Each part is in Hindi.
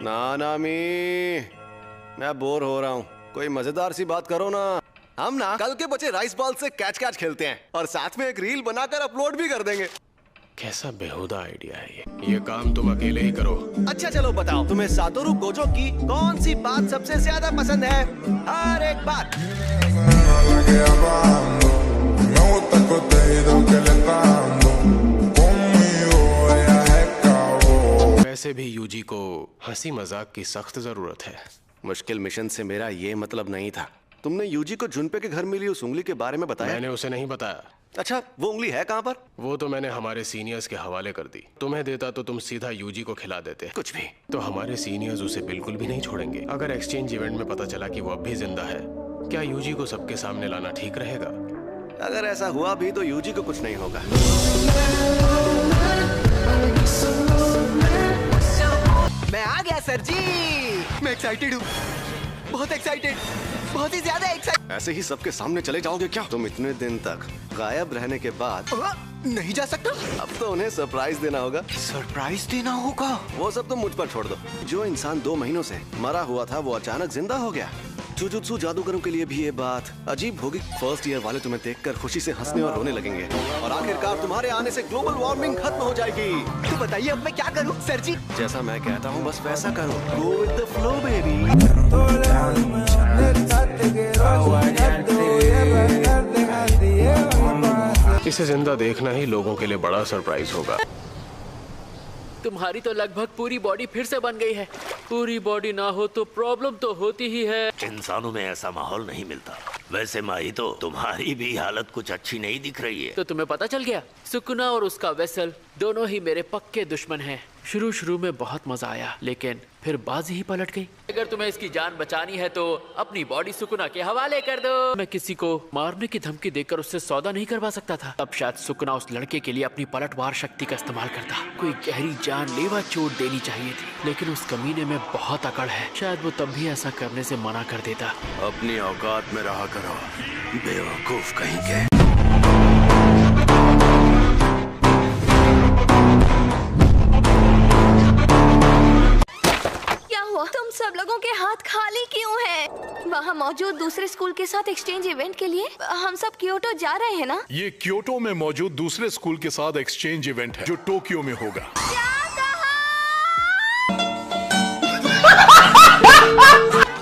ना ना मी, मैं बोर हो रहा हूँ, कोई मजेदार सी बात करो ना। हम ना कल के बचे राइस बॉल से कैच कैच खेलते हैं और साथ में एक रील बनाकर अपलोड भी कर देंगे। कैसा बेहुदा आइडिया है ये काम तुम अकेले ही करो। अच्छा चलो बताओ, तुम्हें सातोरु गोजो की कौन सी बात सबसे ज्यादा पसंद है? हर एक बात। वैसे भी यूजी को हंसी मजाक की सख्त जरूरत है। मुश्किल मिशन से मेरा ये मतलब नहीं था। तुमने यूजी को जुनपे के घर मिली उस उंगली के बारे में बताया? मैंने उसे नहीं बताया। अच्छा, वो उंगली है कहाँ पर? वो तो मैंने हमारे सीनियर्स के हवाले कर दी। तुम्हें देता तो तुम सीधा यूजी को खिला देते। कुछ भी तो हमारे सीनियर्स उसे बिल्कुल भी नहीं छोड़ेंगे। अगर एक्सचेंज इवेंट में पता चला कि वो अब भी जिंदा है, क्या यूजी को सबके सामने लाना ठीक रहेगा? अगर ऐसा हुआ भी तो यूजी को कुछ नहीं होगा। मैं आ गया सर जी। मैं एक्साइटेड हूँ, बहुत एक्साइटेड, बहुत ही ज्यादा एक्साइटेड। ऐसे ही सबके सामने चले जाओगे क्या? तुम इतने दिन तक गायब रहने के बाद नहीं जा सकता। अब तो उन्हें सरप्राइज देना होगा। सरप्राइज देना होगा? वो सब तुम मुझ पर छोड़ दो। जो इंसान 2 महीनों से मरा हुआ था वो अचानक जिंदा हो गया। जुजुत्सु जादूगरों के लिए भी ये बात अजीब होगी। फर्स्ट ईयर वाले तुम्हें देखकर खुशी से हंसने और रोने लगेंगे और आखिरकार तुम्हारे आने से ग्लोबल वार्मिंग खत्म हो जाएगी। तो बताइए अब मैं क्या करूं सर जी? जैसा मैं कहता हूँ बस वैसा करो। Go with the flow, baby। इसे जिंदा देखना ही लोगों के लिए बड़ा सरप्राइज होगा। तुम्हारी तो लगभग पूरी बॉडी फिर से बन गई है। पूरी बॉडी ना हो तो प्रॉब्लम तो होती ही है। इंसानों में ऐसा माहौल नहीं मिलता। वैसे माही तो तुम्हारी भी हालत कुछ अच्छी नहीं दिख रही है। तो तुम्हें पता चल गया? सुकुना और उसका वेसल दोनों ही मेरे पक्के दुश्मन हैं। शुरू में बहुत मजा आया, लेकिन फिर बाजी ही पलट गई। अगर तुम्हें इसकी जान बचानी है तो अपनी बॉडी सुकुना के हवाले कर दो। मैं किसी को मारने की धमकी देकर उससे सौदा नहीं करवा सकता था। अब शायद सुकुना उस लड़के के लिए अपनी पलटवार शक्ति का इस्तेमाल करता। कोई गहरी जानलेवा चोट देनी चाहिए थी, लेकिन उस कमीने में बहुत अकड़ है। शायद वो तब भी ऐसा करने से मना कर देता। अपनी औकात में रहा करो, बेवकूफ कहीं के। तुम सब लोगों के हाथ खाली क्यों हैं? वहाँ मौजूद दूसरे स्कूल के साथ एक्सचेंज इवेंट के लिए हम सब क्योटो जा रहे हैं ना? ये क्योटो में मौजूद दूसरे स्कूल के साथ एक्सचेंज इवेंट है जो टोक्यो में होगा।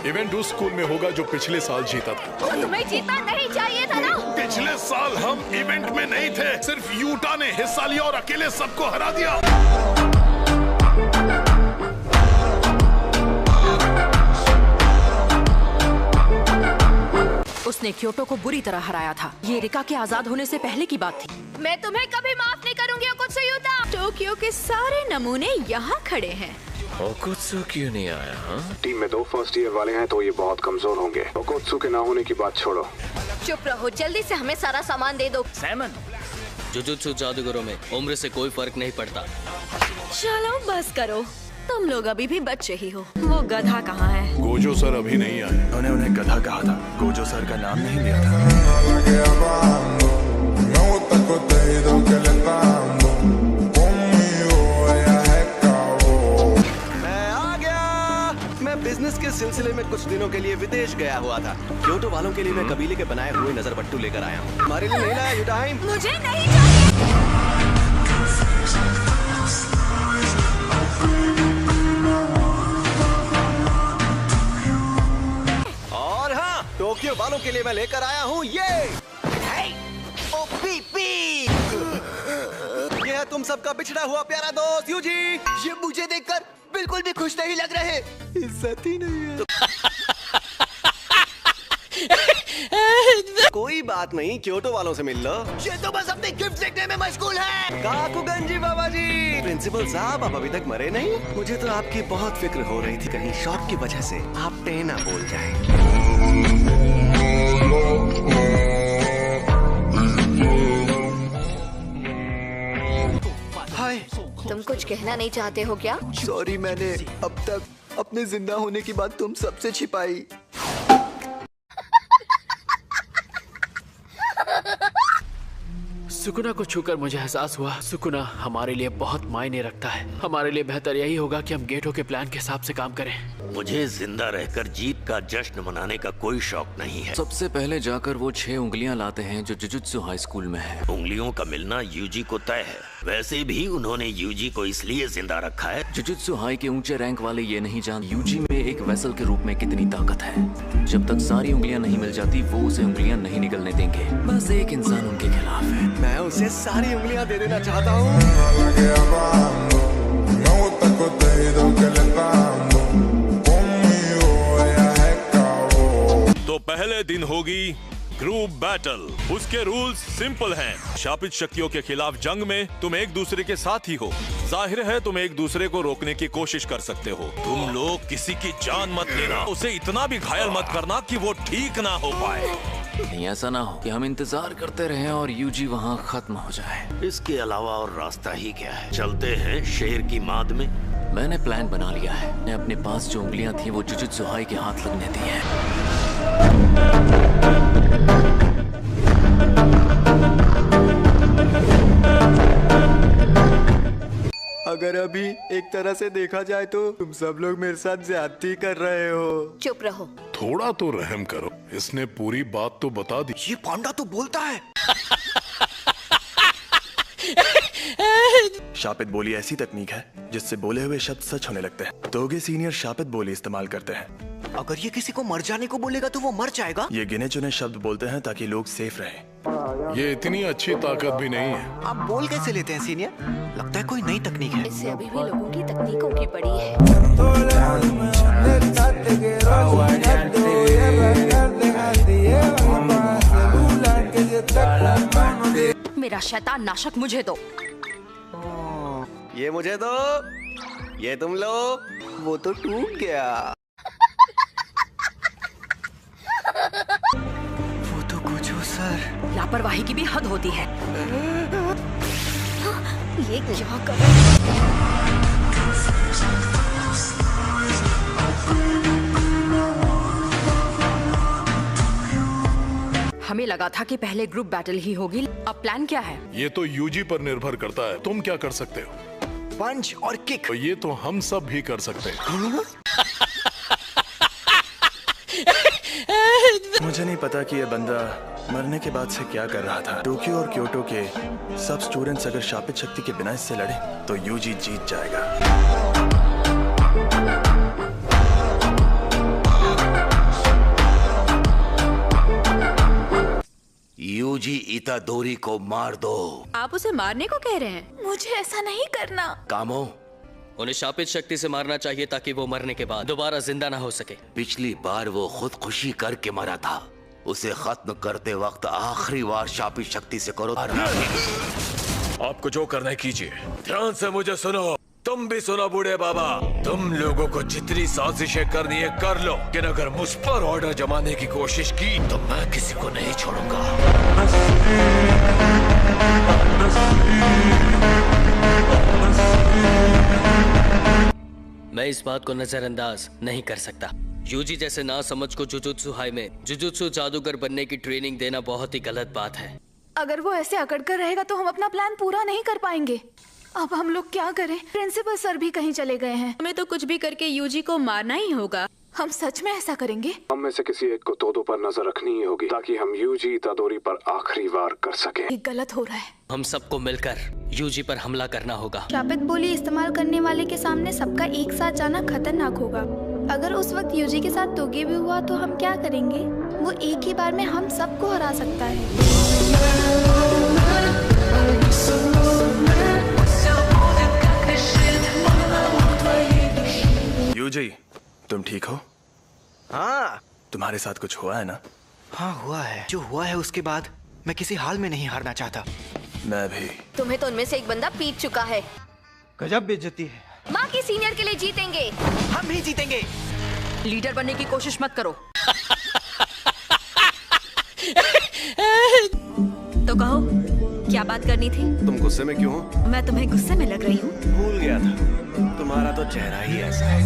इवेंट उस स्कूल में होगा जो पिछले साल जीता था। तो तुम्हें जीतना नहीं चाहिए था ना? पिछले साल हम इवेंट में नहीं थे, सिर्फ यूटा ने हिस्सा लिया और अकेले सबको हरा दिया। उसने क्योटो को बुरी तरह हराया था। ये रिका के आजाद होने से पहले की बात थी। मैं तुम्हें कभी माफ नहीं करूंगी ओकुत्सुयुता। टोक्यो के सारे नमूने यहाँ खड़े हैं। ओकुत्सु क्यों नहीं आया? हाँ? टीम में 2 फर्स्ट ईयर वाले हैं तो ये बहुत कमजोर होंगे। ओकुत्सु के ना होने की बात छोड़ो। चुप रहो, जल्दी से हमें सारा सामान दे दो। सैमन, जुजुत्सु जादूगरों में उम्र से कोई फर्क नहीं पड़ता। चलो बस करो, तुम लोग अभी भी बच्चे ही हो। वो गधा कहाँ है? गोजो सर अभी नहीं आए। उन्होंने उन्हें गधा कहा था, गोजो सर का नाम नहीं लिया था। मैं आ गया। मैं बिजनेस के सिलसिले में कुछ दिनों के लिए विदेश गया हुआ था। क्योटो वालों के लिए मैं कबीले के बनाए हुए नजर बट्टू लेकर आया हूँ। हमारे लिए नहीं लाया टाइम। मुझे नहीं चाहिए। टोक्यो वालों के लिए मैं लेकर आया हूँ ये ये है तुम सबका बिछड़ा हुआ प्यारा दोस्त यूजी। ये मुझे देखकर बिल्कुल भी खुश नहीं लग रहे। इज्जत ही नहीं है। कोई बात नहीं, क्योटो वालों से मिल लो। ये तो बस अपने गिफ्ट देखने में मशगूल है। काकुगंजी बाबा जी। प्रिंसिपल साहब, आप अभी तक मरे नहीं? मुझे तो आपकी बहुत फिक्र हो रही थी, कहीं शॉक की वजह से आप टेना बोल जाएं। हाय, तुम कुछ कहना नहीं चाहते हो क्या? सॉरी, मैंने अब तक अपने जिंदा होने की बात तुम सबसे छिपाई। सुकुना को छूकर मुझे एहसास हुआ सुकुना हमारे लिए बहुत मायने रखता है। हमारे लिए बेहतर यही होगा कि हम गेटो के प्लान के हिसाब से काम करें। मुझे जिंदा रहकर जीत का जश्न मनाने का कोई शौक नहीं है। सबसे पहले जाकर वो 6 उंगलियां लाते हैं जो जुजुत्सु हाई स्कूल में है। उंगलियों का मिलना यूजी को तय है। वैसे भी उन्होंने यूजी को इसलिए जिंदा रखा है। जुजुत्सु हाई के ऊंचे रैंक वाले ये नहीं जानते यूजी में एक वेसल के रूप में कितनी ताकत है। जब तक सारी उंगलियां नहीं मिल जाती वो उसे उंगलियां नहीं निकलने देंगे। बस एक इंसान उनके खिलाफ है। मैं उसे सारी उंगलियां दे देना चाहता हूँ। तो पहले दिन होगी ग्रुप बैटल। उसके रूल्स सिंपल हैं। शापित शक्तियों के खिलाफ जंग में तुम एक दूसरे के साथ ही हो। जाहिर है तुम एक दूसरे को रोकने की कोशिश कर सकते हो। तुम लोग किसी की जान मत लेना। उसे इतना भी घायल मत करना कि वो ठीक ना हो पाए। नहीं ऐसा ना हो कि हम इंतजार करते रहें और यूजी वहाँ खत्म हो जाए। इसके अलावा और रास्ता ही क्या है? चलते हैं शेर की माद में। मैंने प्लान बना लिया है। मैंने अपने पास जो उंगलियां थी वो जुजुत्सु हाई के हाथ लगने दी हैं। अगर अभी एक तरह से देखा जाए तो तुम सब लोग मेरे साथ ज्यादती कर रहे हो। चुप रहो। थोड़ा तो रहम करो। इसने पूरी बात तो बता दी। ये पांडा तो बोलता है। शापित बोली ऐसी तकनीक है जिससे बोले हुए शब्द सच होने लगते हैं। तोगे सीनियर शापित बोली इस्तेमाल करते हैं। अगर ये किसी को मर जाने को बोलेगा तो वो मर जाएगा। ये गिने चुने शब्द बोलते हैं ताकि लोग सेफ रहें। ये इतनी अच्छी ताकत भी नहीं है। आप बोल कैसे लेते हैं सीनियर? लगता है कोई नई तकनीक है। इससे अभी भी लोगों की तकनीकों की पड़ी है। मेरा शैतान नाशक मुझे दो। ये मुझे दो। ये तुम लो। वो तो टूट गया। वो तो कुछ हो सर। लापरवाही की भी हद होती है। ये क्या कर रहे हैं? हमें लगा था कि पहले ग्रुप बैटल ही होगी। अब प्लान क्या है? ये तो यूजी पर निर्भर करता है। तुम क्या कर सकते हो? पंच और किक। तो ये तो हम सब भी कर सकते हैं। मुझे नहीं पता कि ये बंदा मरने के बाद से क्या कर रहा था। टोक्यो और क्योटो के सब स्टूडेंट्स अगर शापित शक्ति के बिना इससे लड़े तो यूजी जीत जाएगा। यूजी इतादोरी को मार दो। आप उसे मारने को कह रहे हैं? मुझे ऐसा नहीं करना। कामो, उन्हें शापित शक्ति से मारना चाहिए ताकि वो मरने के बाद दोबारा जिंदा ना हो सके। पिछली बार वो खुदकुशी करके मरा था। उसे खत्म करते वक्त आखिरी बार शापित शक्ति से करो। आपको जो करना है कीजिए। ध्यान से मुझे सुनो। तुम भी सुनो बूढ़े बाबा। तुम लोगों को जितनी साजिशें करनी है कर लो, लेकिन अगर मुझ पर ऑर्डर जमाने की कोशिश की तो मैं किसी को नहीं छोड़ूंगा। मैं इस बात को नजरअंदाज नहीं कर सकता। यूजी जैसे ना समझ को जुजुत्सु हाई में जुजुत्सु जादूगर बनने की ट्रेनिंग देना बहुत ही गलत बात है। अगर वो ऐसे अकड़ कर रहेगा तो हम अपना प्लान पूरा नहीं कर पाएंगे। अब हम लोग क्या करें? प्रिंसिपल सर भी कहीं चले गए हैं। हमें तो कुछ भी करके यूजी को मारना ही होगा। हम सच में ऐसा करेंगे? हम में से किसी एक को तोदो पर नजर रखनी ही होगी ताकि हम यूजी इतादोरी पर आखिरी वार कर सकें। ये गलत हो रहा है। हम सबको मिलकर यूजी पर हमला करना होगा। शापित बोली इस्तेमाल करने वाले के सामने सबका एक साथ जाना खतरनाक होगा। अगर उस वक्त यूजी के साथ तोगे भी हुआ तो हम क्या करेंगे? वो एक ही बार में हम सबको हरा सकता है। यूजी, तुम ठीक हो? हाँ। तुम्हारे साथ कुछ हुआ है ना? हाँ हुआ है। जो हुआ है उसके बाद मैं किसी हाल में नहीं हारना चाहता। मैं भी। तुम्हें तो उनमें से एक बंदा पीट चुका है। गजब बेइज्जती है। बाकी सीनियर के लिए जीतेंगे। हम भी जीतेंगे। लीडर बनने की कोशिश मत करो। तो कहो, क्या बात करनी थी? तुम गुस्से में क्यों हो? मैं तुम्हें गुस्से में लग रही हूँ? भूल गया था। तुम्हारा तो चेहरा ही ऐसा है।